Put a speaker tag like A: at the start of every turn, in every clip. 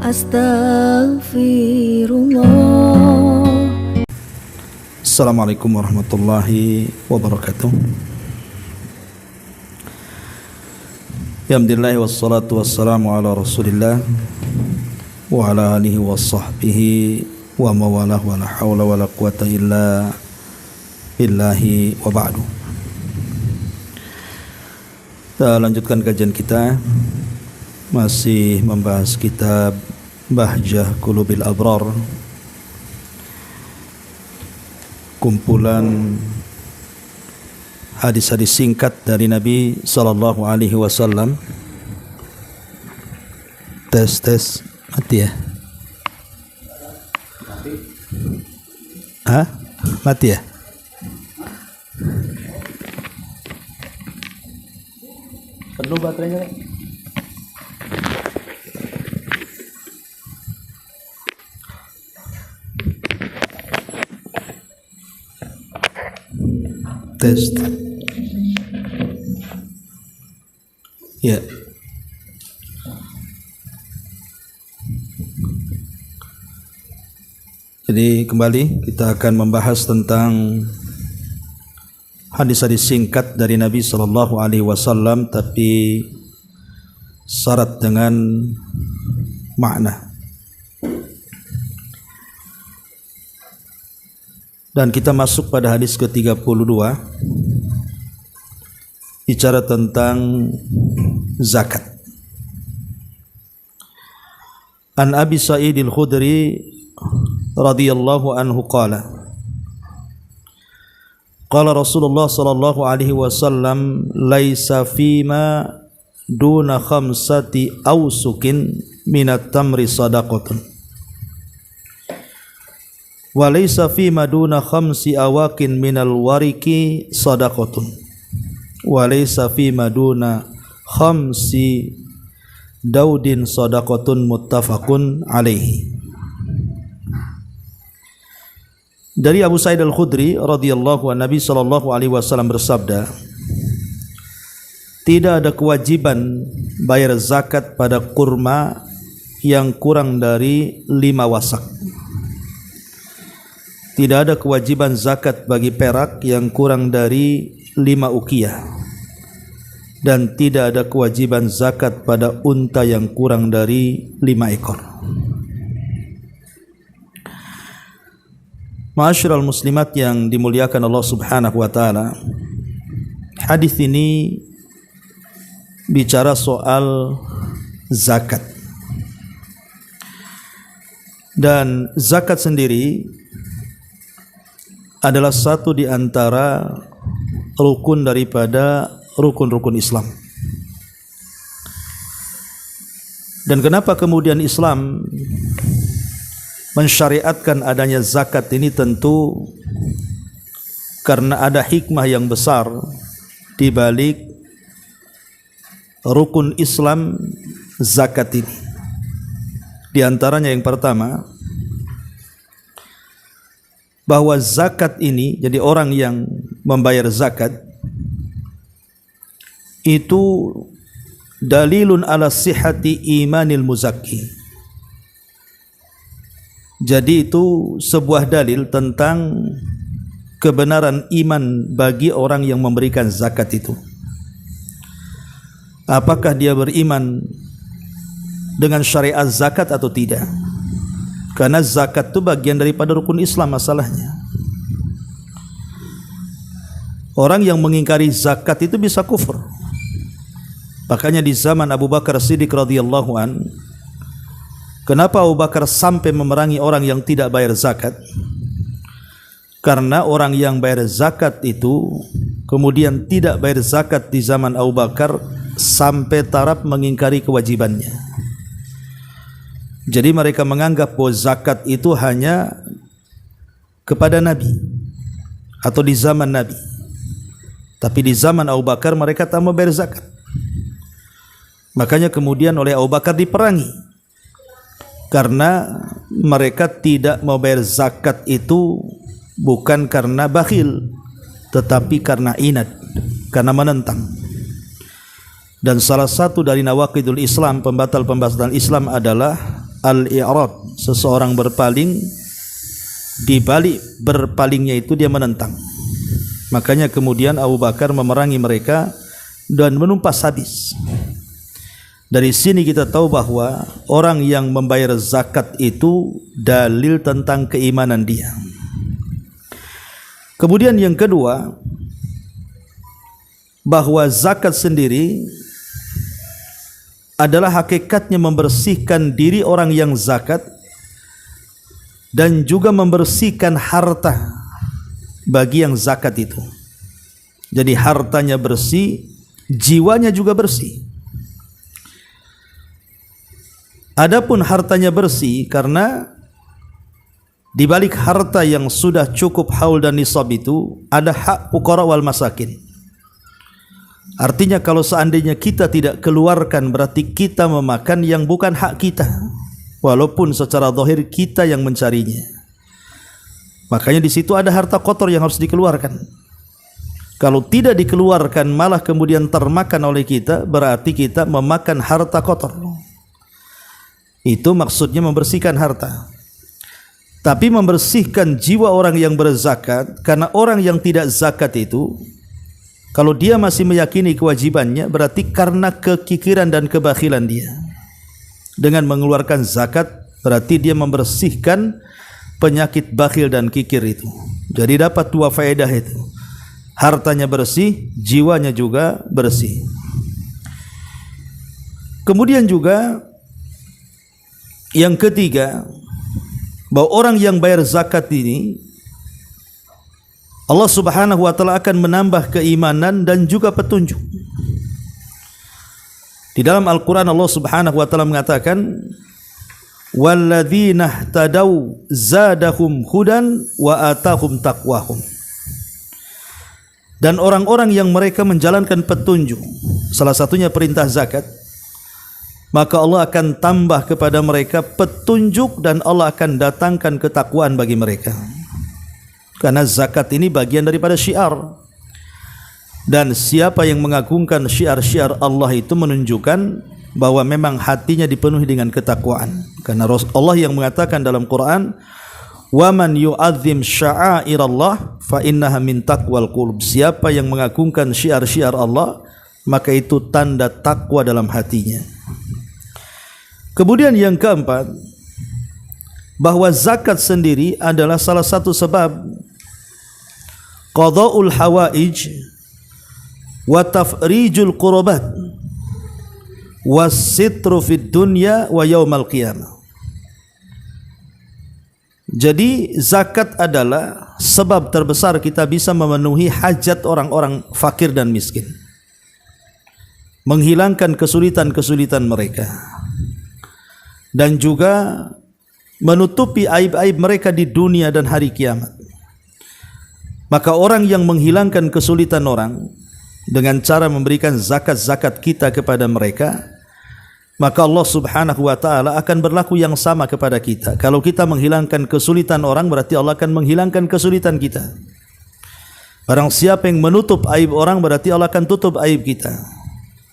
A: Astaghfirullah.
B: Assalamualaikum warahmatullahi wabarakatuh. Alhamdulillah wassalatu wassalamu ala Rasulillah wa ala alihi wa sahbihi wa mawalah wa la hawla wa la quwata illa billahi wa ba'du. Kita lanjutkan kajian kita, masih membahas kitab Bahjah Qulubil Abrar, kumpulan hadis-hadis singkat dari Nabi sallallahu alaihi wasallam. Tes mati ya? Hah? Mati ya? Penuh baterainya. Tes. Ya. Jadi kembali kita akan membahas tentang hadis-hadis singkat dari Nabi sallallahu alaihi wasallam, tapi syarat dengan makna. Dan kita masuk pada hadis ke-32, bicara tentang zakat. An Abi Sa'id al-Khudri radhiyallahu anhu qala qala Rasulullah sallallahu alaihi wasallam laisa fima duna khamsati awsukin minat tamri sadaqatun wa laysa fi maduna khamsi awakin minal wariki sadaqatun wa laysa fi maduna khamsi daudin sadaqatun muttafaqun alaihi. Dari Abu Sa'id al-Khudri radhiyallahu anhu, Nabi sallallahu alaihi wasallam bersabda, tidak ada kewajiban bayar zakat pada kurma yang kurang dari 5 wasak. Tidak ada kewajiban zakat bagi perak yang kurang dari 5 uqiyah. Dan tidak ada kewajiban zakat pada unta yang kurang dari 5 ekor. Ma'asyiral muslimat yang dimuliakan Allah Subhanahu wa taala, hadis ini bicara soal zakat. Dan zakat sendiri adalah satu di antara rukun daripada rukun-rukun Islam. Dan kenapa kemudian Islam mensyariatkan adanya zakat ini? Tentu karena ada hikmah yang besar di balik rukun Islam zakat ini. Di antaranya yang pertama, bahwa zakat ini, jadi orang yang membayar zakat itu dalilun ala sihhati imanil muzakki. Jadi itu sebuah dalil tentang kebenaran iman bagi orang yang memberikan zakat itu. Apakah dia beriman dengan syariat zakat atau tidak? Karena zakat itu bagian daripada rukun Islam masalahnya. Orang yang mengingkari zakat itu bisa kufur. Makanya di zaman Abu Bakar Siddiq radhiyallahu an, kenapa Abu Bakar sampai memerangi orang yang tidak bayar zakat? Karena orang yang bayar zakat itu kemudian tidak bayar zakat di zaman Abu Bakar sampai taraf mengingkari kewajibannya. Jadi mereka menganggap bahwa zakat itu hanya kepada Nabi atau di zaman Nabi. Tapi di zaman Abu Bakar mereka tak mau bayar zakat. Makanya kemudian oleh Abu Bakar diperangi. Karena mereka tidak mau bayar zakat itu bukan karena bakhil, tetapi karena inat, karena menentang. Dan salah satu dari nawaqidul Islam, pembatal-pembatal Islam adalah al-i'rad, seseorang berpaling, di balik berpalingnya itu dia menentang. Makanya kemudian Abu Bakar memerangi mereka dan menumpas habis. Dari sini kita tahu bahwa orang yang membayar zakat itu dalil tentang keimanan dia. Kemudian yang kedua, bahwa zakat sendiri adalah hakikatnya membersihkan diri orang yang zakat dan juga membersihkan harta bagi yang zakat itu. Jadi hartanya bersih, jiwanya juga bersih. Adapun hartanya bersih karena di balik harta yang sudah cukup haul dan nisab itu ada hak fuqara wal masakin. Artinya kalau seandainya kita tidak keluarkan berarti kita memakan yang bukan hak kita, walaupun secara zahir kita yang mencarinya. Makanya di situ ada harta kotor yang harus dikeluarkan. Kalau tidak dikeluarkan malah kemudian termakan oleh kita, berarti kita memakan harta kotor. Itu maksudnya membersihkan harta. Tapi membersihkan jiwa orang yang berzakat, karena orang yang tidak zakat itu kalau dia masih meyakini kewajibannya, berarti karena kekikiran dan kebakhilan dia. Dengan mengeluarkan zakat berarti dia membersihkan penyakit bakhil dan kikir itu. Jadi dapat dua faedah itu. Hartanya bersih, jiwanya juga bersih. Kemudian juga yang ketiga, bahwa orang yang bayar zakat ini Allah Subhanahu wa taala akan menambah keimanan dan juga petunjuk. Di dalam Al-Qur'an Allah Subhanahu wa taala mengatakan, "Walladzina ihtadaw zadahum hudan wa atahum taqwahum." Dan orang-orang yang mereka menjalankan petunjuk, salah satunya perintah zakat, maka Allah akan tambah kepada mereka petunjuk dan Allah akan datangkan ketakwaan bagi mereka. Karena zakat ini bagian daripada syiar. Dan siapa yang mengagungkan syiar-syiar Allah itu menunjukkan bahwa memang hatinya dipenuhi dengan ketakwaan. Karena Allah yang mengatakan dalam Quran, "Wa man yu'azzim sya'airallah fa innaha min taqwal qulub." Siapa yang mengagungkan syiar-syiar Allah, maka itu tanda takwa dalam hatinya. Kemudian yang keempat, bahwa zakat sendiri adalah salah satu sebab qada'ul hawaij wa tafrijul qurbat was-sitru fid dunya wa yaumal qiyamah. Jadi zakat adalah sebab terbesar kita bisa memenuhi hajat orang-orang fakir dan miskin, menghilangkan kesulitan-kesulitan mereka, dan juga menutupi aib-aib mereka di dunia dan hari kiamat. Maka orang yang menghilangkan kesulitan orang dengan cara memberikan zakat-zakat kita kepada mereka, maka Allah Subhanahu wa taala akan berlaku yang sama kepada kita. Kalau kita menghilangkan kesulitan orang, berarti Allah akan menghilangkan kesulitan kita. Barang siapa yang menutup aib orang, berarti Allah akan tutup aib kita.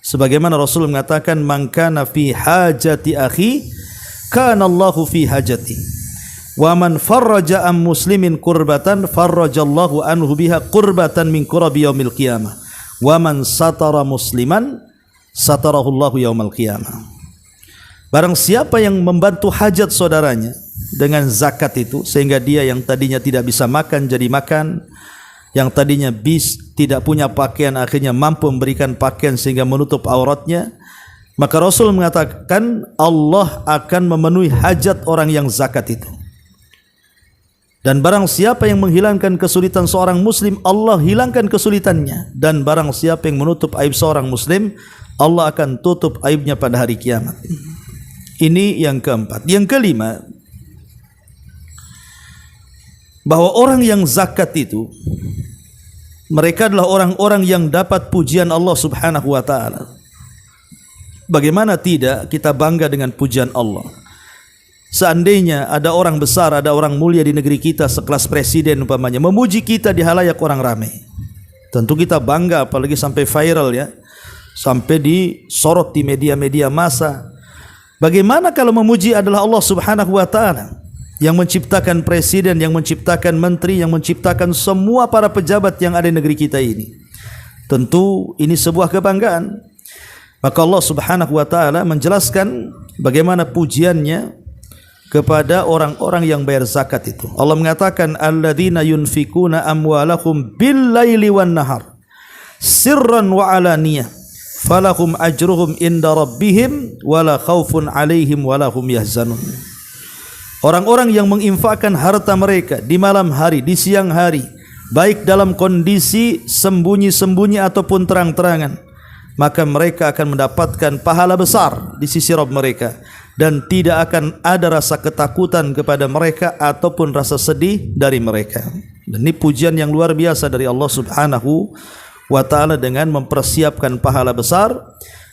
B: Sebagaimana Rasul mengatakan, "Man kana fi hajati akhi, kana Allahu fi hajati. Wa man farraja am muslimin kurbatan, farrajallahu anhu biha kurbatan min kurabi yaumil qiyamah. Wa man satara musliman, satarahullahu yaumal qiyamah." Barang siapa yang membantu hajat saudaranya dengan zakat itu, sehingga dia yang tadinya tidak bisa makan jadi makan, yang tadinya tidak punya pakaian akhirnya mampu memberikan pakaian sehingga menutup auratnya, maka Rasul mengatakan Allah akan memenuhi hajat orang yang zakat itu. Dan barang siapa yang menghilangkan kesulitan seorang muslim, Allah hilangkan kesulitannya. Dan barang siapa yang menutup aib seorang muslim, Allah akan tutup aibnya pada hari kiamat. Ini yang keempat. Yang kelima, bahwa orang yang zakat itu, mereka adalah orang-orang yang dapat pujian Allah Subhanahu wa taala. Bagaimana tidak kita bangga dengan pujian Allah? Seandainya ada orang besar, ada orang mulia di negeri kita sekelas presiden umpamanya memuji kita di halayak orang ramai, tentu kita bangga, apalagi sampai viral ya, sampai disorot di media-media massa. Bagaimana kalau memuji adalah Allah Subhanahu wa taala yang menciptakan presiden, yang menciptakan menteri, yang menciptakan semua para pejabat yang ada di negeri kita ini? Tentu ini sebuah kebanggaan. Maka Allah Subhanahu wa taala menjelaskan bagaimana pujiannya kepada orang-orang yang bayar zakat itu. Allah mengatakan alladzina yunfikuna amwalahum bil-laili wan-nahar sirran wa alaniyah falahum ajruhum inda rabbihim wala khaufun alaihim wala hum yahzanun. Orang-orang yang menginfakkan harta mereka di malam hari, di siang hari, baik dalam kondisi sembunyi-sembunyi ataupun terang-terangan, maka mereka akan mendapatkan pahala besar di sisi Rabb mereka, dan tidak akan ada rasa ketakutan kepada mereka ataupun rasa sedih dari mereka. Dan ini pujian yang luar biasa dari Allah Subhanahu wa taala dengan mempersiapkan pahala besar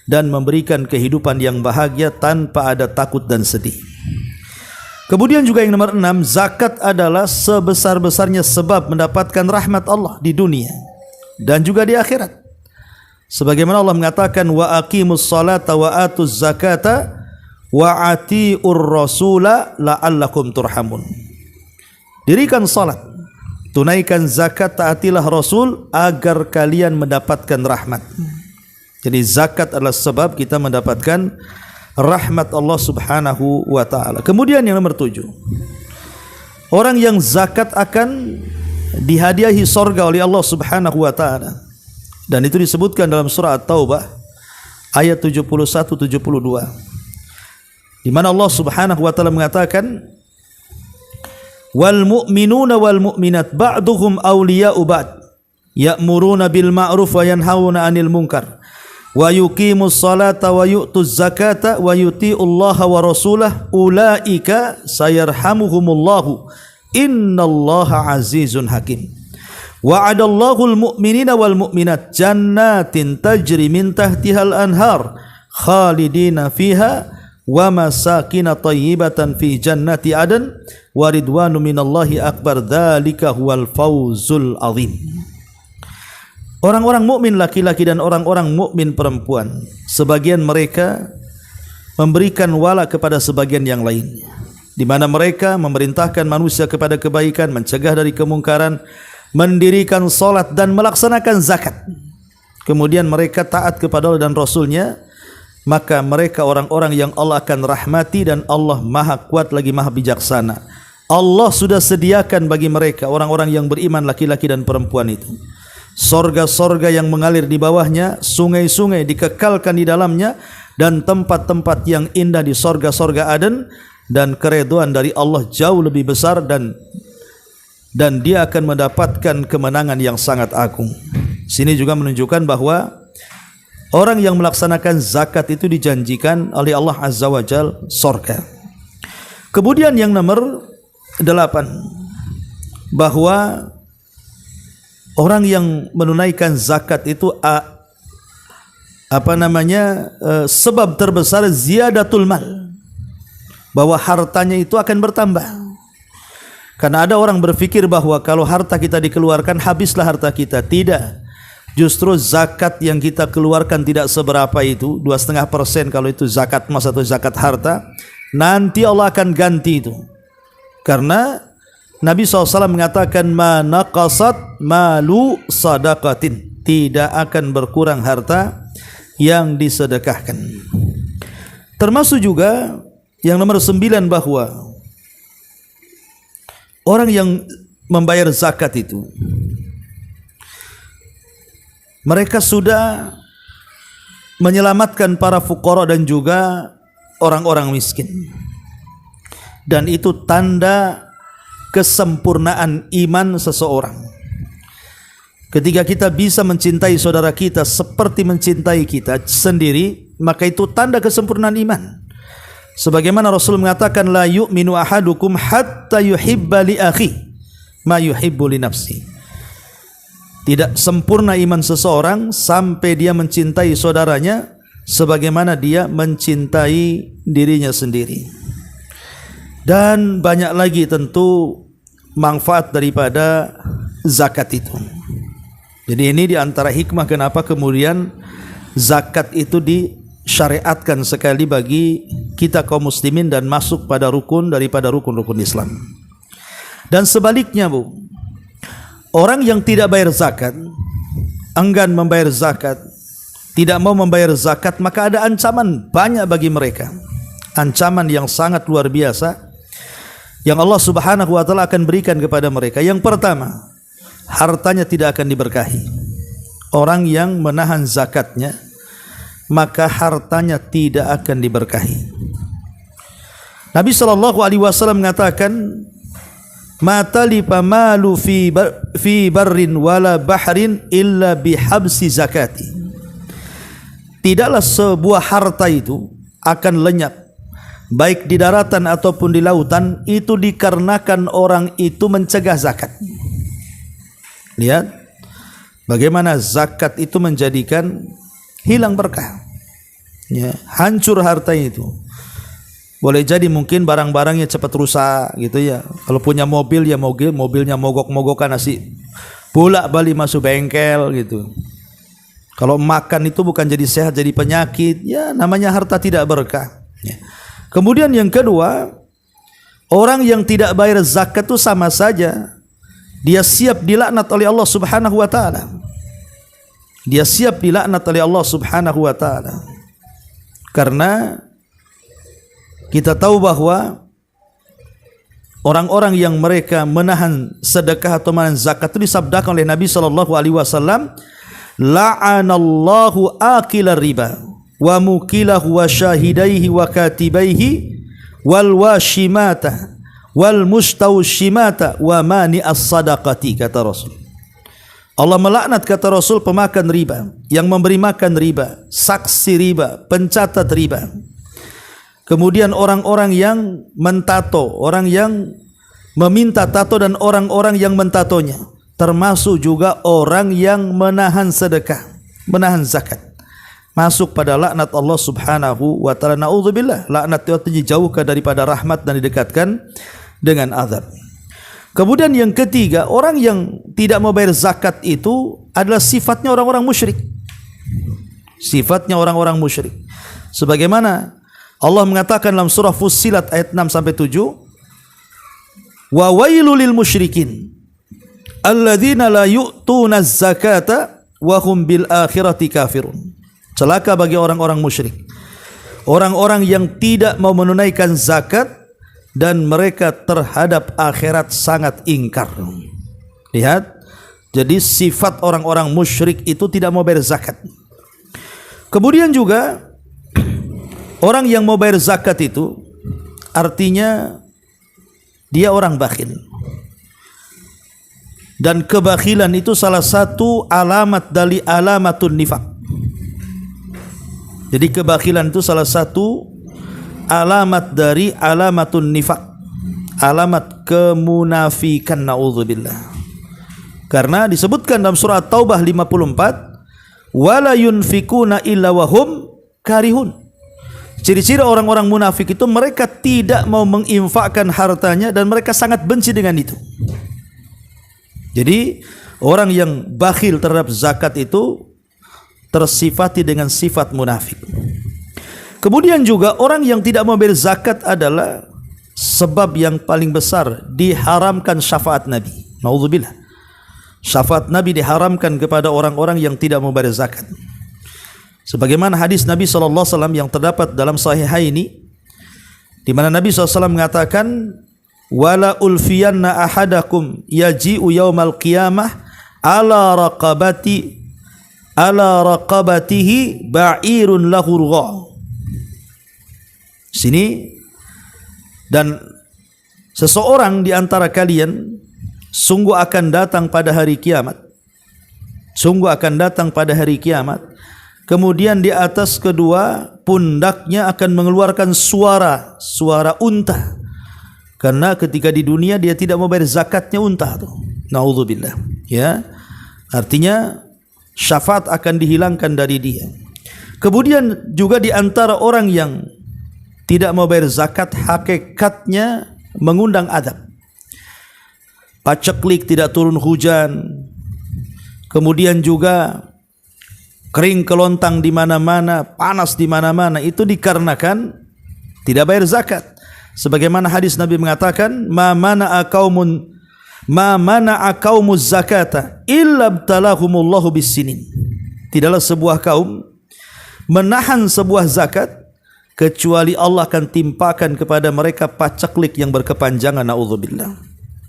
B: dan memberikan kehidupan yang bahagia tanpa ada takut dan sedih. Kemudian juga yang nomor 6, zakat adalah sebesar-besarnya sebab mendapatkan rahmat Allah di dunia dan juga di akhirat. Sebagaimana Allah mengatakan wa aqimus salata wa atuz zakata wa atiur rasula la'allakum turhamun. Dirikan salat, tunaikan zakat, taatilah Rasul agar kalian mendapatkan rahmat. Jadi zakat adalah sebab kita mendapatkan rahmat Allah Subhanahu wa taala. Kemudian yang nomor 7, orang yang zakat akan dihadiahi sorga oleh Allah Subhanahu wa taala. Dan itu disebutkan dalam surah At-Taubah ayat 71-72, di mana Allah Subhanahu wa taala mengatakan wal mu'minuna wal mu'minat ba'duhum awliya'u ba'd ya'muruna bil ma'ruf wa yanhauna 'anil munkar wa yuqimus salata wa yu'tuz zakata wa yuti'ullaha wa rasulahu ulaika sayarhamuhumullahu innallaha azizun hakim. Wa'adallahu al-mu'minina wal mu'minat jannatin tajri min tahtihal anhar khalidina fiha wa masakina tayyibatan fi jannati adan wa ridwanu minallahi akbar dzalika huwal fawzul azim. Orang-orang mukmin laki-laki dan orang-orang mukmin perempuan, sebagian mereka memberikan wala kepada sebagian yang lain, di mana mereka memerintahkan manusia kepada kebaikan, mencegah dari kemungkaran, mendirikan salat dan melaksanakan zakat. Kemudian mereka taat kepada Allah dan Rasulnya, maka mereka orang-orang yang Allah akan rahmati, dan Allah maha kuat lagi maha bijaksana. Allah sudah sediakan bagi mereka orang-orang yang beriman laki-laki dan perempuan itu sorga-sorga yang mengalir di bawahnya, sungai-sungai dikekalkan di dalamnya, dan tempat-tempat yang indah di sorga-sorga Aden, dan keridhaan dari Allah jauh lebih besar, dan dia akan mendapatkan kemenangan yang sangat agung. Sini juga menunjukkan bahwa orang yang melaksanakan zakat itu dijanjikan oleh Allah Azza wa Jal sorga. Kemudian yang nomor 8, bahwa orang yang menunaikan zakat itu sebab terbesar ziyadatul mal, bahwa hartanya itu akan bertambah. Karena ada orang berpikir bahwa kalau harta kita dikeluarkan habislah harta kita. Tidak, justru zakat yang kita keluarkan tidak seberapa itu, 2,5% kalau itu zakat emas atau zakat harta, nanti Allah akan ganti itu. Karena Nabi SAW mengatakan ma naqasat malu sadaqatin, tidak akan berkurang harta yang disedekahkan. Termasuk juga yang nomor 9, bahwa orang yang membayar zakat itu mereka sudah menyelamatkan para fuqara dan juga orang-orang miskin, dan itu tanda kesempurnaan iman seseorang. Ketika kita bisa mencintai saudara kita seperti mencintai kita sendiri, maka itu tanda kesempurnaan iman. Sebagaimana Rasul mengatakan la yu'minu ahadukum hatta yuhibba li akhi ma yuhibbu li nafsi. Tidak sempurna iman seseorang sampai dia mencintai saudaranya sebagaimana dia mencintai dirinya sendiri. Dan banyak lagi tentu manfaat daripada zakat itu. Jadi ini diantara hikmah kenapa kemudian zakat itu syariatkan sekali bagi kita kaum muslimin dan masuk pada rukun daripada rukun-rukun Islam. Dan sebaliknya Bu, orang yang tidak bayar zakat, enggan membayar zakat, tidak mau membayar zakat, maka ada ancaman banyak bagi mereka. Ancaman yang sangat luar biasa yang Allah Subhanahu wa taala akan berikan kepada mereka. Yang pertama, hartanya tidak akan diberkahi. Orang yang menahan zakatnya, maka hartanya tidak akan diberkahi. Nabi SAW mengatakan, "Ma talifa malu fi barrin wala bahrin illa bihabsi zakati." Tidaklah sebuah harta itu akan lenyap, baik di daratan ataupun di lautan, itu dikarenakan orang itu mencegah zakat. Lihat bagaimana zakat itu menjadikan hilang berkah, ya, hancur harta itu. Boleh jadi mungkin barang-barangnya cepat rusak gitu ya. Kalau punya mobil ya mobilnya mogok-mogokan, nasi bolak-balik masuk bengkel gitu. Kalau makan itu bukan jadi sehat, jadi penyakit, ya namanya harta tidak berkah, ya. Kemudian yang kedua, orang yang tidak bayar zakat itu sama saja dia siap dilaknat oleh Allah Subhanahu wa taala. Dia siap dilaknat oleh Allah Subhanahu wa taala. Karena kita tahu bahwa orang-orang yang mereka menahan sedekah atau menahan zakat itu disabdakan oleh Nabi sallallahu alaihi wasallam, la'anallahu akilar riba wa mukilahu wa syahidaihi wa katibaihi wal washimata wal mustawshimata wa mani as-sadaqati, kata Rasul. Allah melaknat, kata Rasul, pemakan riba, yang memberi makan riba, saksi riba, pencatat riba. Kemudian orang-orang yang mentato, orang yang meminta tato dan orang-orang yang mentatonya, termasuk juga orang yang menahan sedekah, menahan zakat, masuk pada laknat Allah Subhanahu wa taala. Naudzubillah, laknat itu dijauhkan daripada rahmat dan didekatkan dengan azab. Kemudian yang ketiga, orang yang tidak mau bayar zakat itu adalah sifatnya orang-orang musyrik. Sifatnya orang-orang musyrik. Sebagaimana Allah mengatakan dalam surah Fussilat ayat 6 sampai 7, wa wailul lil musyrikin alladzina la yu'tuna az-zakata wa hum bil akhirati kafirun. Celaka bagi orang-orang musyrik, orang-orang yang tidak mau menunaikan zakat dan mereka terhadap akhirat sangat ingkar. Lihat, jadi sifat orang-orang musyrik itu tidak mau bayar zakat. Kemudian juga orang yang mau bayar zakat itu artinya dia orang bakhil. Dan kebakhilan itu salah satu alamat dari alamatun nifaq. Jadi kebakhilan itu salah satu alamat dari alamatun nifaq, alamat kemunafikan, naudzubillah. Karena disebutkan dalam surah Taubah 54, wala yunfikuna illa wahum karihun. Ciri-ciri orang-orang munafik itu mereka tidak mau menginfakkan hartanya dan mereka sangat benci dengan itu. Jadi orang yang bakhil terhadap zakat itu tersifati dengan sifat munafik. Kemudian juga orang yang tidak mau bayar zakat adalah sebab yang paling besar diharamkan syafaat Nabi. Naudzubillah. Syafaat Nabi diharamkan kepada orang-orang yang tidak mau bayar zakat. Sebagaimana hadis Nabi SAW yang terdapat dalam Sahihaini, di mana Nabi SAW mengatakan, wala ulfiyanna ahadakum yaji'u yaumal qiyamah ala raqabatihi ba'irun lahu rugha. Sini, dan seseorang di antara kalian sungguh akan datang pada hari kiamat. Sungguh akan datang pada hari kiamat. Kemudian di atas kedua pundaknya akan mengeluarkan suara unta. Karena ketika di dunia dia tidak mau bayar zakatnya unta tuh. Naudzubillah. Ya. Artinya syafaat akan dihilangkan dari dia. Kemudian juga di antara orang yang tidak mau bayar zakat, hakikatnya mengundang azab. Paceklik, tidak turun hujan. Kemudian juga kering kelontang di mana-mana, panas di mana-mana, itu dikarenakan tidak bayar zakat. Sebagaimana hadis Nabi mengatakan, ma mana'a qaumuz zakata illa btalahumullahu bisinin. Tidaklah sebuah kaum menahan sebuah zakat kecuali Allah akan timpakan kepada mereka pacaklik yang berkepanjangan, naudzubillah.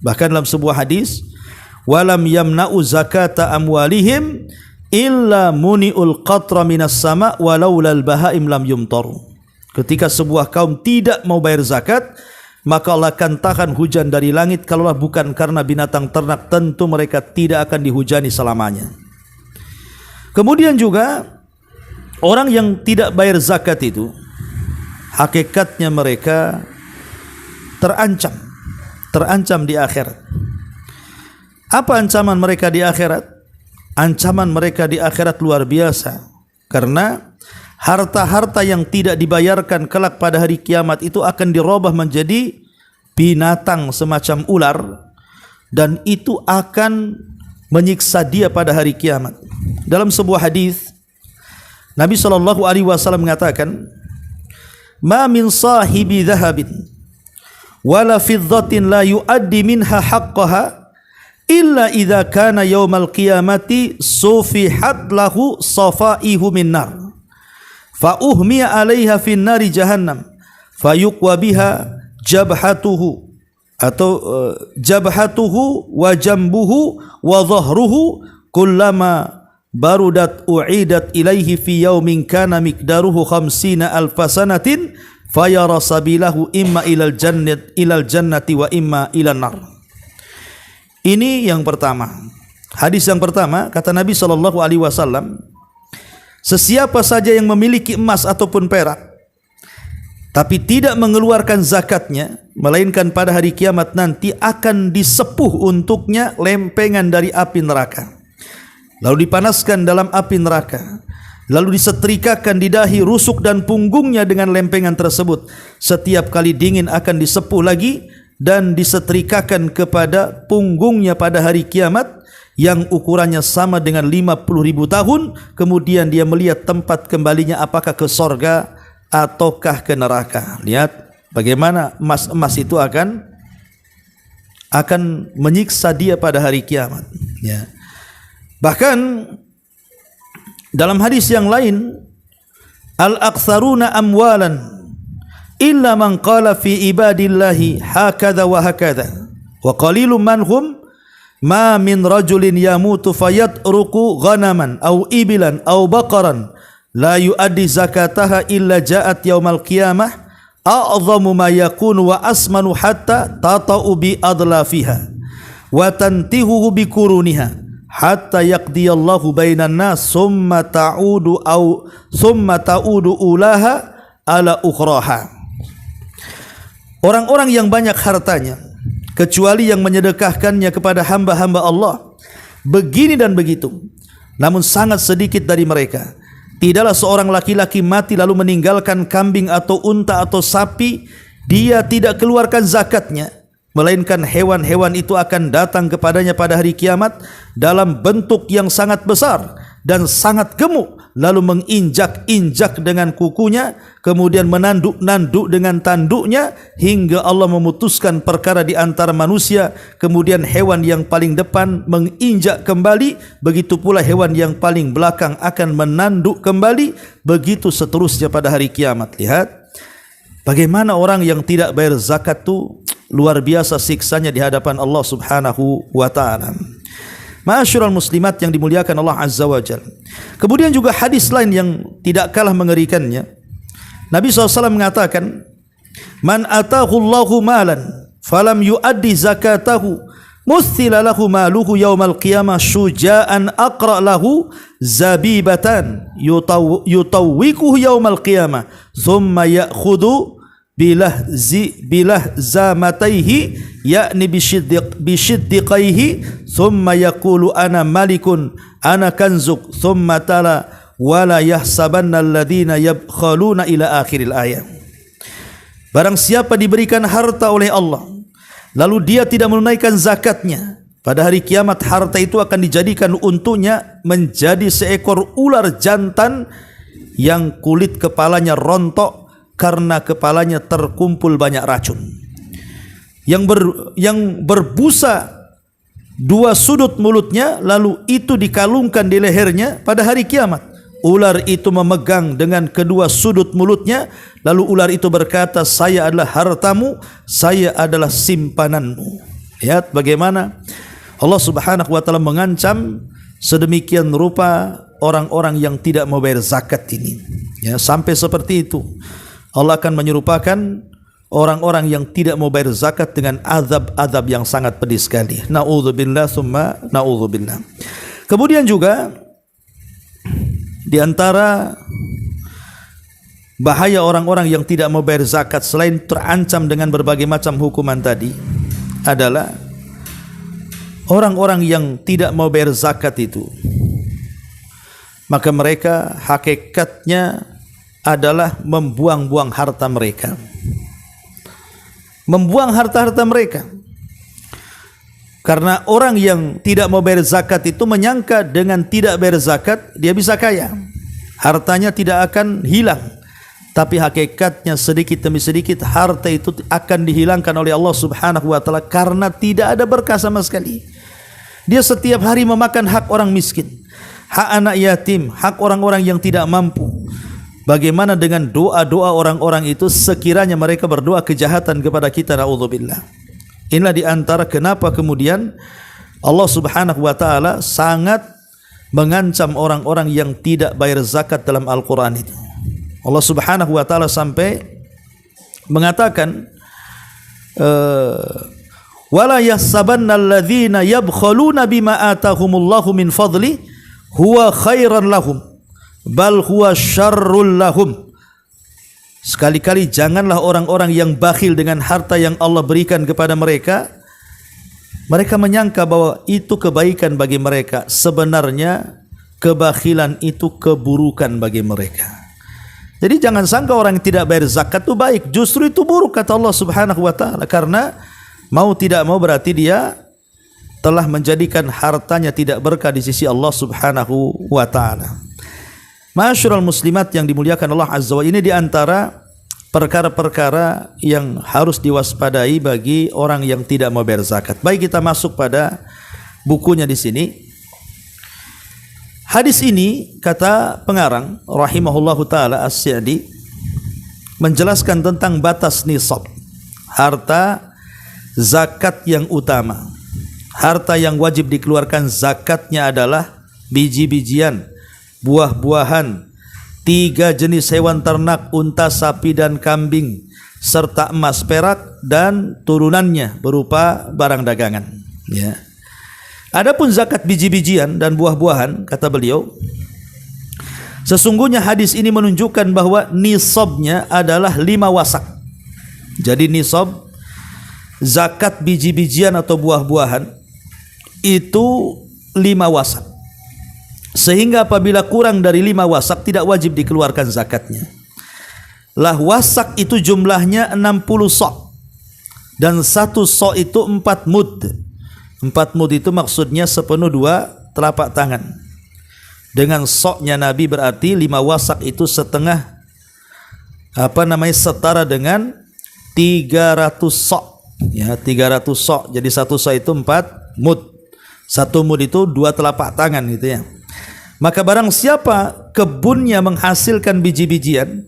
B: Bahkan dalam sebuah hadis, walam yamna'u zakata amwalihim illa muni'ul qatra minas sama walaulal bahaim lam yumtaru. Ketika sebuah kaum tidak mau bayar zakat, maka Allah akan tahan hujan dari langit. Kalaulah bukan karena binatang ternak, tentu mereka tidak akan dihujani selamanya. Kemudian juga orang yang tidak bayar zakat itu, hakikatnya mereka terancam di akhirat. Apa ancaman mereka di akhirat? Ancaman mereka di akhirat luar biasa, karena harta-harta yang tidak dibayarkan kelak pada hari kiamat itu akan dirubah menjadi binatang semacam ular, dan itu akan menyiksa dia pada hari kiamat. Dalam sebuah hadis, Nabi SAW mengatakan, ma min sahibi dhahabin wala fiddatin la yuaddi minha haqqaha illa idza kana yaumal qiyamati sufihat lahu safaihu min nar fa uhmiya 'alaiha fin nari jahannam fayuqwa biha jabhatuhu atau jabhatuhu wa jambuhu wa dhahruhu kullama barudat u'idat ilaihi fi yaumin kana miqdaruhu 50 alfa sanatin fayara sabilahu imma ilal jannati wa imma ilan nar. Ini yang pertama. Hadis yang pertama, kata Nabi SAW, sesiapa saja yang memiliki emas ataupun perak tapi tidak mengeluarkan zakatnya, melainkan pada hari kiamat nanti akan disepuh untuknya lempengan dari api neraka, lalu dipanaskan dalam api neraka, lalu disetrikakan di dahi, rusuk dan punggungnya dengan lempengan tersebut. Setiap kali dingin akan disepuh lagi dan disetrikakan kepada punggungnya pada hari kiamat yang ukurannya sama dengan 50.000 tahun. Kemudian dia melihat tempat kembalinya apakah ke sorga ataukah ke neraka. Lihat bagaimana emas itu akan menyiksa dia pada hari kiamat, ya. Bahkan dalam hadis yang lain, al-aktsaruna amwalan illa man qala fi ibadillahi hakadha wa hakadha wa qalilun manhum ma min rajulin yamutu fayatruku ghanaman aw ibilan aw baqaran la yuaddi zakataha illa ja'at yaumal qiyamah a'zamu ma yakunu wa asmanu hatta tata'u bi adlafiha wa tantihuhu bi kuruniha hatta yaqdiyallahu bainan nas summa ta'udu ulaha ala ukhraha. Orang-orang yang banyak hartanya kecuali yang menyedekahkannya kepada hamba-hamba Allah begini dan begitu, namun sangat sedikit dari mereka. Tidaklah seorang laki-laki mati lalu meninggalkan kambing atau unta atau sapi, dia tidak keluarkan zakatnya, melainkan hewan-hewan itu akan datang kepadanya pada hari kiamat dalam bentuk yang sangat besar dan sangat gemuk, lalu menginjak-injak dengan kukunya, kemudian menanduk-nanduk dengan tanduknya hingga Allah memutuskan perkara di antara manusia. Kemudian hewan yang paling depan menginjak kembali, begitu pula hewan yang paling belakang akan menanduk kembali, begitu seterusnya pada hari kiamat. Lihat bagaimana orang yang tidak bayar zakat itu luar biasa siksanya di hadapan Allah Subhanahu wa ta'ala. Ma'asyiral muslimat yang dimuliakan Allah Azza wa Jalla. Kemudian juga hadis lain yang tidak kalah mengerikannya. Nabi SAW mengatakan, man atahu Allahu malan falam yuaddi zakatahu muthila lahu maluhu yaumal qiyamah syuja'an aqra lahu zabibatan yutawwikuhu yaumal qiyamah thumma ya'khudhu bilah zamataihi yakni bisyiddiqaihi thumma yaqulu ana malikun ana kanzuk thumma tala wala yahsabanna alladhina yabkhaluna ila akhiril ayat. Barang siapa diberikan harta oleh Allah lalu dia tidak menunaikan zakatnya, Pada hari kiamat harta itu akan dijadikan untuknya menjadi seekor ular jantan yang kulit kepalanya rontok karena kepalanya terkumpul banyak racun. Yang berbusa dua sudut mulutnya, lalu itu dikalungkan di lehernya pada hari kiamat. Ular itu memegang dengan kedua sudut mulutnya, lalu ular itu berkata, saya adalah hartamu, saya adalah simpananmu. Lihat bagaimana Allah subhanahu wa ta'ala mengancam sedemikian rupa orang-orang yang tidak mau bayar zakat ini. Ya, sampai seperti itu Allah akan menyerupakan orang-orang yang tidak mau bayar zakat dengan azab-azab yang sangat pedih sekali. Na'udzubillah summa na'udzubillah. Kemudian juga di antara bahaya orang-orang yang tidak mau bayar zakat selain terancam dengan berbagai macam hukuman tadi adalah orang-orang yang tidak mau bayar zakat itu, maka mereka hakikatnya adalah membuang-buang harta mereka. Membuang harta-harta mereka. Karena orang yang tidak mau bayar zakat itu menyangka dengan tidak bayar zakat dia bisa kaya, hartanya tidak akan hilang. Tapi hakikatnya sedikit demi sedikit harta itu akan dihilangkan oleh Allah subhanahu wa ta'ala karena tidak ada berkah sama sekali. Dia setiap hari memakan hak orang miskin, hak anak yatim, hak orang-orang yang tidak mampu. Bagaimana dengan doa-doa orang-orang itu sekiranya mereka berdoa kejahatan kepada kita, na'udzubillah. Inilah di antara kenapa kemudian Allah subhanahu wa ta'ala sangat mengancam orang-orang yang tidak bayar zakat dalam Al-Quran itu. Allah subhanahu wa ta'ala sampai mengatakan wala yahsabanna alladhina yabkhaluna bima atahumullahu min fadli huwa khairan lahum bal huwa syarrul lahum. Sekali-kali janganlah orang-orang yang bakhil dengan harta yang Allah berikan kepada mereka, mereka menyangka bahwa itu kebaikan bagi mereka. Sebenarnya kebakhilan itu keburukan bagi mereka. Jadi jangan sangka orang yang tidak bayar zakat itu baik, justru itu buruk kata Allah subhanahu wa ta'ala. Karena mau tidak mau berarti dia telah menjadikan hartanya tidak berkah di sisi Allah subhanahu wa ta'ala. Ma'asyiral muslimat yang dimuliakan Allah azza wa, ini di antara perkara-perkara yang harus diwaspadai bagi orang yang tidak mau bayar zakat. Baik, kita masuk pada bukunya di sini. Hadis ini kata pengarang rahimahullahu taala As-Sa'di menjelaskan tentang batas nisab, harta zakat yang utama. Harta yang wajib dikeluarkan zakatnya adalah biji-bijian, buah-buahan, 3 jenis hewan ternak, unta, sapi dan kambing, serta emas, perak dan turunannya berupa barang dagangan. Ya. Adapun zakat biji-bijian dan buah-buahan, kata beliau, sesungguhnya hadis ini menunjukkan bahwa nisabnya adalah 5 wasak. Jadi nisab zakat biji-bijian atau buah-buahan itu 5 wasak. Sehingga apabila kurang dari 5 wasak tidak wajib dikeluarkan zakatnya. Lah wasak itu jumlahnya 60 sok. Dan 1 sok itu 4 mud. 4 mud itu maksudnya sepenuh 2 telapak tangan. Dengan soknya Nabi berarti 5 wasak itu setengah setara dengan 300 sok. Ya, 300 sok. Jadi 1 sok itu 4 mud. 1 mud itu 2 telapak tangan gitu ya. Maka barang siapa kebunnya menghasilkan biji-bijian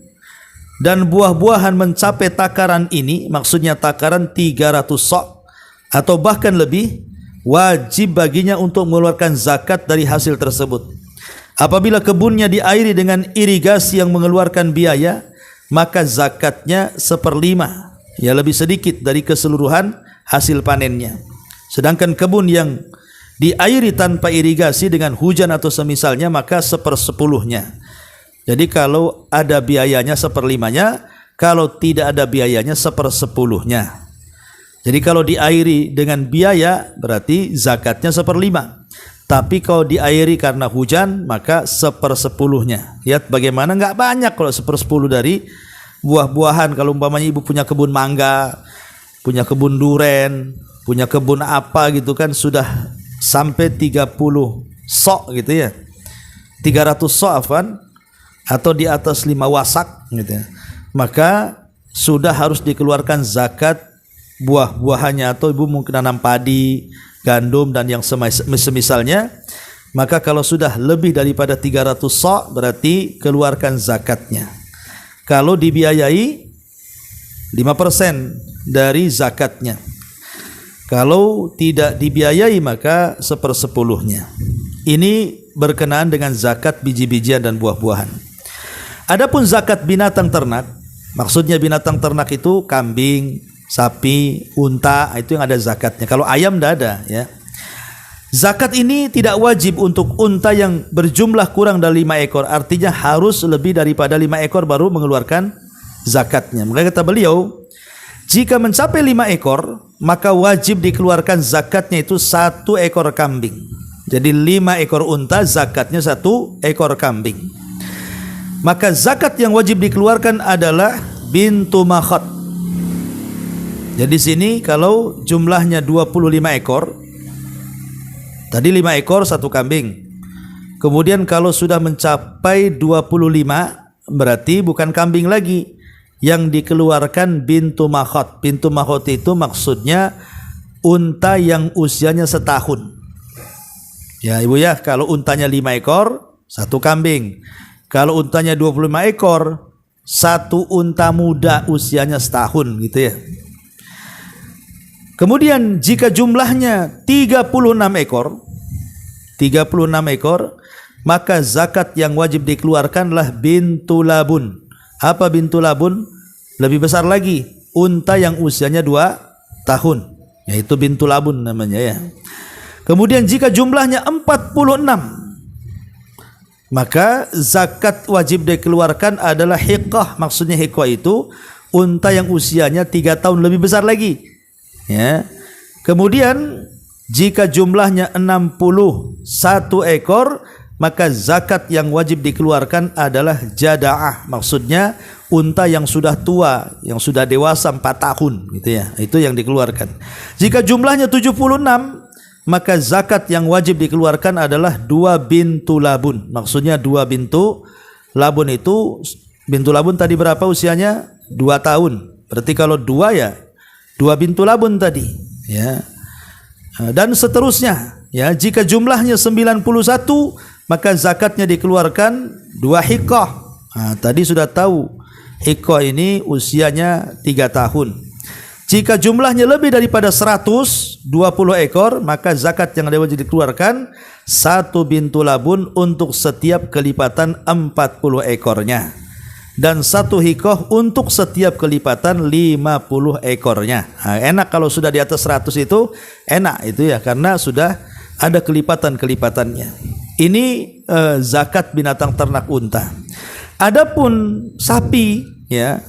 B: dan buah-buahan mencapai takaran ini, maksudnya takaran 300 sok atau bahkan lebih, wajib baginya untuk mengeluarkan zakat dari hasil tersebut. Apabila kebunnya diairi dengan irigasi yang mengeluarkan biaya, maka zakatnya 1/5, ya lebih sedikit dari keseluruhan hasil panennya. Sedangkan kebun yang diairi tanpa irigasi dengan hujan atau semisalnya, maka 1/10-nya. Jadi kalau ada biayanya 1/5-nya, kalau tidak ada biayanya 1/10-nya. Jadi kalau diairi dengan biaya berarti zakatnya 1/5. Tapi kalau diairi karena hujan maka 1/10-nya. Lihat bagaimana nggak banyak kalau 1/10 dari buah-buahan. Kalau umpamanya ibu punya kebun mangga, punya kebun duren, punya kebun apa gitu kan, sudah sampai 30 sok gitu ya, 300 sok afan, atau di atas 5 wasak gitu ya, maka sudah harus dikeluarkan zakat buah-buahannya. Atau ibu mungkin nanam padi, gandum dan yang semisalnya, maka kalau sudah lebih daripada 300 sok berarti keluarkan zakatnya. Kalau dibiayai 5% dari zakatnya. Kalau tidak dibiayai maka 1/10-nya. Ini berkenaan dengan zakat biji-bijian dan buah-buahan. Adapun zakat binatang ternak, maksudnya binatang ternak itu kambing, sapi, unta, itu yang ada zakatnya. Kalau ayam tidak ada ya. Zakat ini tidak wajib untuk unta yang berjumlah kurang dari 5 ekor. Artinya harus lebih daripada 5 ekor baru mengeluarkan zakatnya. Maka kata beliau, jika mencapai 5 ekor, maka wajib dikeluarkan zakatnya itu 1 ekor kambing. Jadi 5 ekor unta, zakatnya 1 ekor kambing. Maka zakat yang wajib dikeluarkan adalah bintu makhot. Jadi sini kalau jumlahnya 25 ekor, tadi 5 ekor 1 kambing. Kemudian kalau sudah mencapai 25 berarti bukan kambing lagi, yang dikeluarkan bintu makhot. Bintu makhot itu maksudnya unta yang usianya setahun. Ya ibu ya, kalau untanya 5 ekor 1 kambing. Kalau untanya 25 ekor 1 unta muda usianya setahun gitu ya. Kemudian jika jumlahnya 36 ekor, maka zakat yang wajib dikeluarkanlah bintu labun. Apa bintu labun? Lebih besar lagi, unta yang usianya 2 tahun, yaitu bintu labun namanya ya. Kemudian jika jumlahnya 46, maka zakat wajib dikeluarkan adalah hiqah. Maksudnya hiqah itu unta yang usianya 3 tahun lebih besar lagi ya. Kemudian jika jumlahnya 61 ekor, maka zakat yang wajib dikeluarkan adalah jada'ah. Maksudnya unta yang sudah tua, yang sudah dewasa 4 tahun gitu ya. Itu yang dikeluarkan. Jika jumlahnya 76, maka zakat yang wajib dikeluarkan adalah 2 bintu labun. Maksudnya 2 bintu labun itu, bintu labun tadi berapa usianya? 2 tahun. Berarti kalau 2 ya 2 bintu labun tadi ya. Dan seterusnya ya. Jika jumlahnya 91, maka zakatnya dikeluarkan 2 hiqah. Tadi sudah tahu hiqah ini usianya 3 tahun. Jika jumlahnya lebih daripada 120 ekor, maka zakat yang wajib dikeluarkan 1 bintu labun untuk setiap kelipatan 40 ekornya, dan 1 hiqah untuk setiap kelipatan 50 ekornya. Enak kalau sudah di atas 100 itu enak itu ya, karena sudah ada kelipatan-kelipatannya. Ini zakat binatang ternak unta. Adapun sapi ya,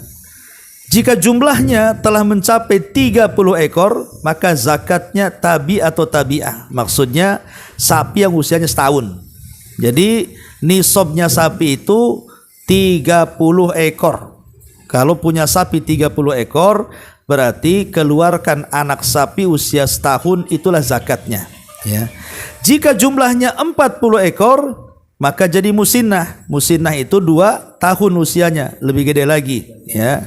B: jika jumlahnya telah mencapai 30 ekor, maka zakatnya tabi atau tabi'ah. Maksudnya sapi yang usianya setahun. Jadi nisabnya sapi itu 30 ekor. Kalau punya sapi 30 ekor, berarti keluarkan anak sapi usia setahun, itulah zakatnya ya. Jika jumlahnya 40 ekor, maka jadi musinnah. Musinnah itu 2 tahun usianya, lebih gede lagi ya.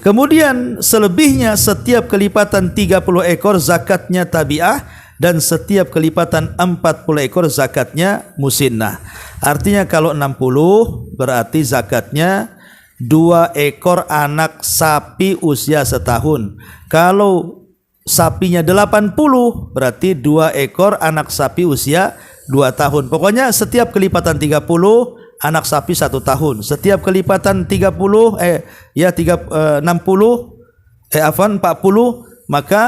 B: Kemudian selebihnya setiap kelipatan 30 ekor zakatnya tabi'ah, dan setiap kelipatan 40 ekor zakatnya musinnah. Artinya kalau 60 berarti zakatnya 2 ekor anak sapi usia setahun. Kalau sapinya 80 berarti 2 ekor anak sapi usia 2 tahun. Pokoknya setiap kelipatan 30 anak sapi 1 tahun. Setiap kelipatan 40 40, maka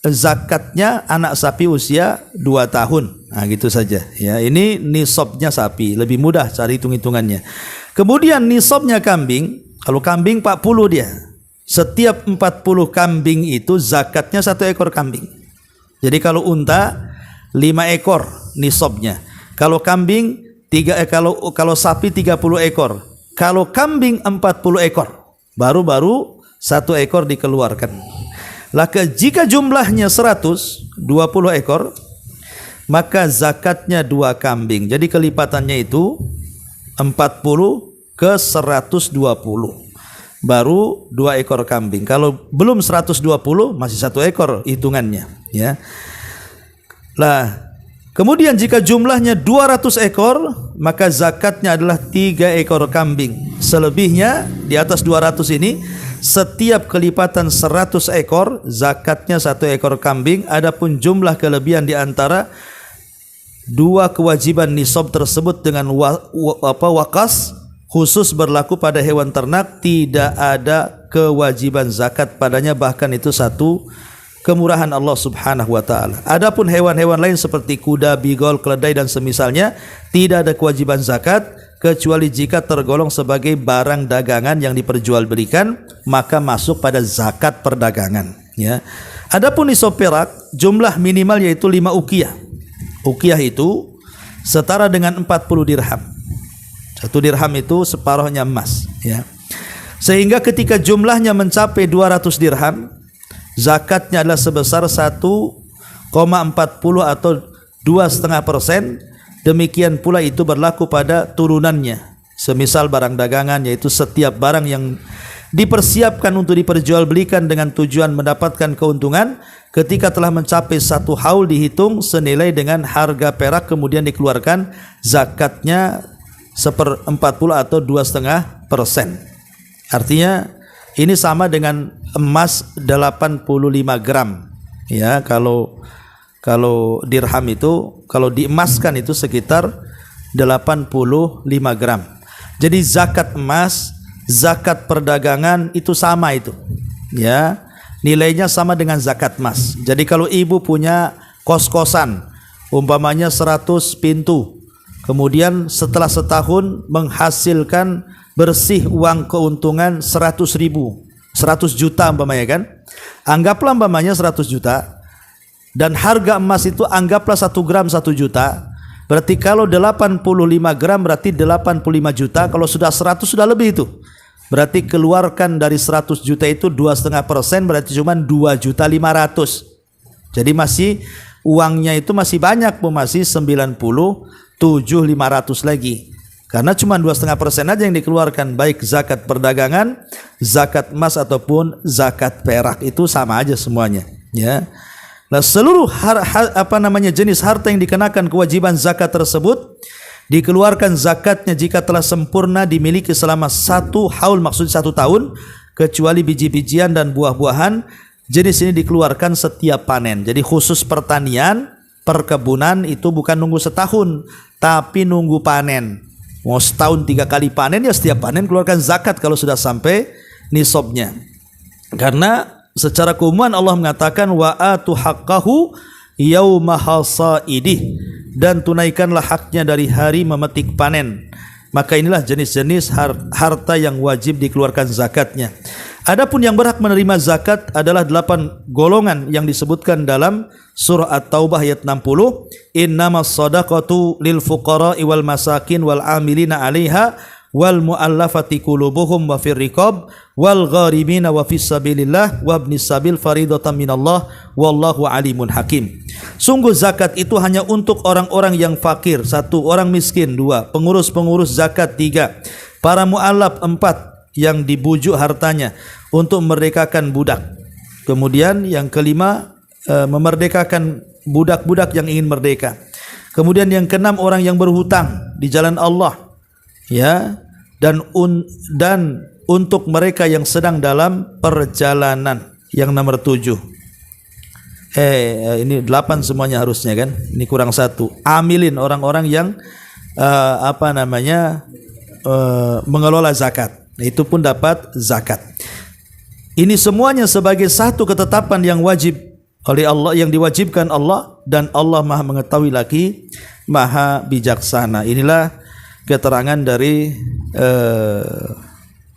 B: zakatnya anak sapi usia 2 tahun. Nah, gitu saja ya. Ini nisabnya sapi, lebih mudah cari hitung-hitungannya. Kemudian nisabnya kambing, kalau kambing 40 dia. Setiap 40 kambing itu zakatnya 1 ekor kambing. Jadi kalau unta 5 ekor nisabnya. Kalau kambing kalau sapi 30 ekor. Kalau kambing 40 ekor. Baru 1 ekor dikeluarkan. Laka jika jumlahnya 120 ekor, maka zakatnya 2 kambing. Jadi kelipatannya itu 40 ke 120. Baru 2 ekor kambing. Kalau belum 120 masih 1 ekor hitungannya, ya. Lah, kemudian jika jumlahnya 200 ekor, maka zakatnya adalah 3 ekor kambing. Selebihnya di atas 200 ini, setiap kelipatan 100 ekor zakatnya 1 ekor kambing. Adapun jumlah kelebihan di antara 2 kewajiban nisab tersebut dengan wakas khusus berlaku pada hewan ternak, tidak ada kewajiban zakat padanya, bahkan itu satu kemurahan Allah Subhanahu wa taala. Adapun hewan-hewan lain seperti kuda, bigol, keledai dan semisalnya tidak ada kewajiban zakat kecuali jika tergolong sebagai barang dagangan yang diperjualbelikan, maka masuk pada zakat perdagangan, ya. Adapun nisab perak jumlah minimal yaitu 5 uqiyah. Uqiyah itu setara dengan 40 dirham. 1 dirham itu separuhnya emas, ya. Sehingga ketika jumlahnya mencapai 200 dirham, zakatnya adalah sebesar 1,40 atau 2,5%. Demikian pula itu berlaku pada turunannya. Semisal barang dagangan, yaitu setiap barang yang dipersiapkan untuk diperjualbelikan dengan tujuan mendapatkan keuntungan, ketika telah mencapai 1 haul dihitung senilai dengan harga perak, kemudian dikeluarkan zakatnya 1/40 atau 2,5%. Artinya ini sama dengan emas 85 gram, ya. Kalau dirham itu, kalau diemaskan itu sekitar 85 gram. Jadi zakat emas, zakat perdagangan itu sama itu, ya. Nilainya sama dengan zakat emas. Jadi kalau ibu punya kos-kosan, umpamanya 100 pintu, kemudian setelah setahun menghasilkan bersih uang keuntungan 100 juta umpamanya, kan. Anggaplah umpamanya 100 juta. Dan harga emas itu anggaplah 1 gram 1 juta. Berarti kalau 85 gram berarti 85 juta. Kalau sudah 100 sudah lebih itu. Berarti keluarkan dari 100 juta itu 2,5%, berarti cuma 2.500.000. Jadi masih uangnya itu masih banyak, masih 97.500 lagi. Karena cuma 2,5% aja yang dikeluarkan, baik zakat perdagangan, zakat emas ataupun zakat perak, itu sama aja semuanya, ya. Nah, seluruh jenis harta yang dikenakan kewajiban zakat tersebut dikeluarkan zakatnya jika telah sempurna dimiliki selama 1 haul, maksud 1 tahun, kecuali biji-bijian dan buah-buahan. Jenis ini dikeluarkan setiap panen. Jadi khusus pertanian, perkebunan itu bukan nunggu setahun, tapi nunggu panen. Mau setahun 3 kali panen, ya setiap panen keluarkan zakat kalau sudah sampai nisabnya. Karena secara keumuman Allah mengatakan wa atu haqqahu yauma hasaidih, dan tunaikanlah haknya dari hari memetik panen. Maka inilah jenis-jenis harta yang wajib dikeluarkan zakatnya. Adapun yang berhak menerima zakat adalah 8 golongan yang disebutkan dalam surah At-Taubah ayat 60. Innamas shadaqatu lil fuqara'i wal masakin wal amilina 'alaiha wal mu'allafati qulubuhum wa fir riqab wal gharimina wa fis sabilillah wa ibnis sabil faridatan minallah wallahu alimun hakim. Sungguh zakat itu hanya untuk orang-orang yang fakir, 1, orang miskin 2, pengurus-pengurus zakat 3, para mu'allaf 4, yang dibujuk hartanya untuk memerdekakan budak. Kemudian yang kelima, memerdekakan budak-budak yang ingin merdeka. Kemudian yang keenam, orang yang berhutang di jalan Allah, ya, dan untuk mereka yang sedang dalam perjalanan. Yang nomor 7, ini 8 semuanya harusnya, kan, ini kurang 1. Amilin, orang-orang yang mengelola zakat, itu pun dapat zakat. Ini semuanya sebagai satu ketetapan yang wajib oleh Allah, yang diwajibkan Allah, dan Allah Maha mengetahui lagi, Maha bijaksana. Inilah keterangan dari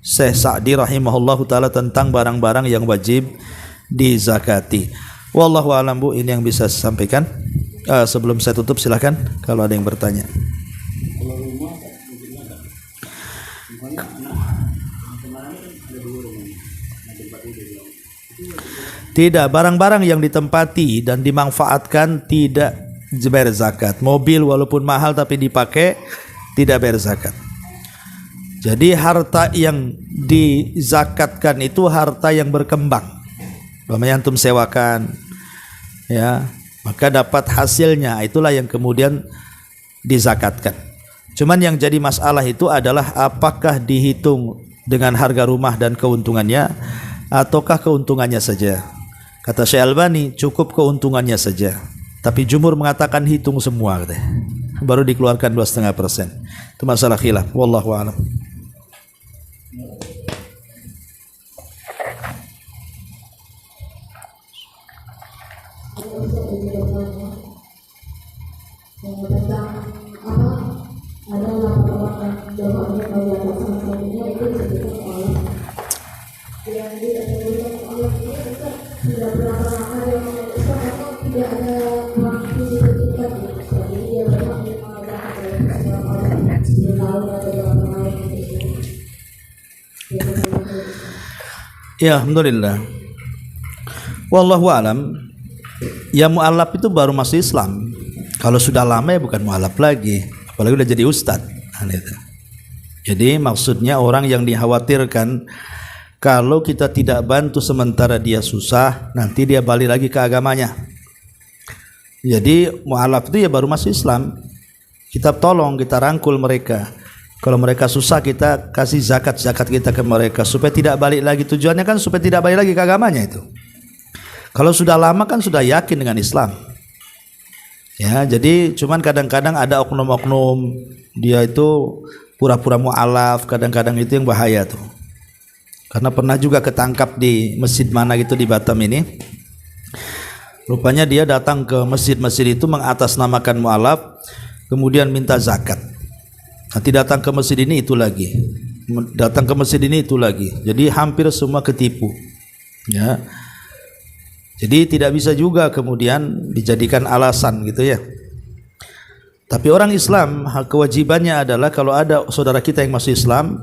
B: Syekh Sa'di rahimahullahu taala tentang barang-barang yang wajib dizakati. Wallahu a'lam bu, ini yang bisa saya sampaikan. Sebelum saya tutup, silakan kalau ada yang bertanya. Tidak, barang-barang yang ditempati dan dimanfaatkan tidak bayar zakat. Mobil walaupun mahal tapi dipakai tidak bayar zakat. Jadi harta yang dizakatkan itu harta yang berkembang. Umpamanya antum sewakan, ya, maka dapat hasilnya, itulah yang kemudian dizakatkan. Cuman yang jadi masalah itu adalah apakah dihitung dengan harga rumah dan keuntungannya ataukah keuntungannya saja. Kata Syekh Albani cukup keuntungannya saja, tapi jumhur mengatakan hitung semua katanya. Baru dikeluarkan 2,5%. Itu masalah khilaf, wallahu a'lam. Ya, alhamdulillah. Wallahu alam. Ya mu'alaf itu baru masuk Islam. Kalau sudah lama ya bukan mu'alaf lagi, apalagi udah jadi ustadz. Jadi maksudnya orang yang dikhawatirkan kalau kita tidak bantu sementara dia susah, nanti dia balik lagi ke agamanya. Jadi mu'alaf itu ya baru masuk Islam. Kita tolong, kita rangkul mereka. Kalau mereka susah kita kasih zakat kita ke mereka supaya tidak balik lagi. Tujuannya kan supaya tidak balik lagi ke agamanya itu. Kalau sudah lama kan sudah yakin dengan Islam. Ya, jadi cuman kadang-kadang ada oknum-oknum dia itu pura-pura mu'alaf, kadang-kadang itu yang bahaya tuh. Karena pernah juga ketangkap di masjid mana gitu di Batam ini. Rupanya dia datang ke masjid-masjid itu mengatasnamakan mu'alaf, kemudian minta zakat. Nanti datang ke masjid ini itu lagi, datang ke masjid ini itu lagi. Jadi hampir semua ketipu. Ya. Jadi tidak bisa juga kemudian dijadikan alasan gitu ya. Tapi orang Islam kewajibannya adalah kalau ada saudara kita yang masuk Islam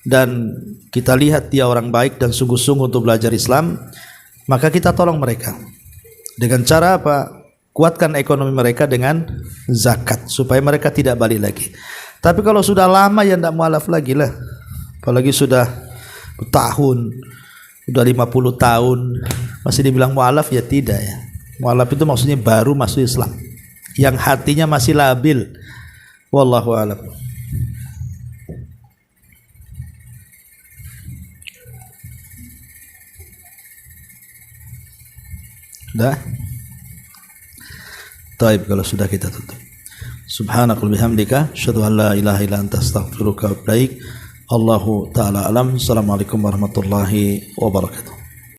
B: dan kita lihat dia orang baik dan sungguh-sungguh untuk belajar Islam, maka kita tolong mereka. Dengan cara apa? Kuatkan ekonomi mereka dengan zakat supaya mereka tidak balik lagi. Tapi kalau sudah lama ya tidak mualaf lagi lah. Apalagi sudah tahun, sudah 50 tahun masih dibilang mualaf ya tidak ya. Mualaf itu maksudnya baru masuk Islam, yang hatinya masih labil. Wallahu a'lam. Dah. Taib kalau sudah kita tutup. Subhanakallahumma bihamdika asyhadu an la ilaha illa anta astaghfiruka wa atubu ilaik. Allahu taala alam. Assalamualaikum warahmatullahi wabarakatuh.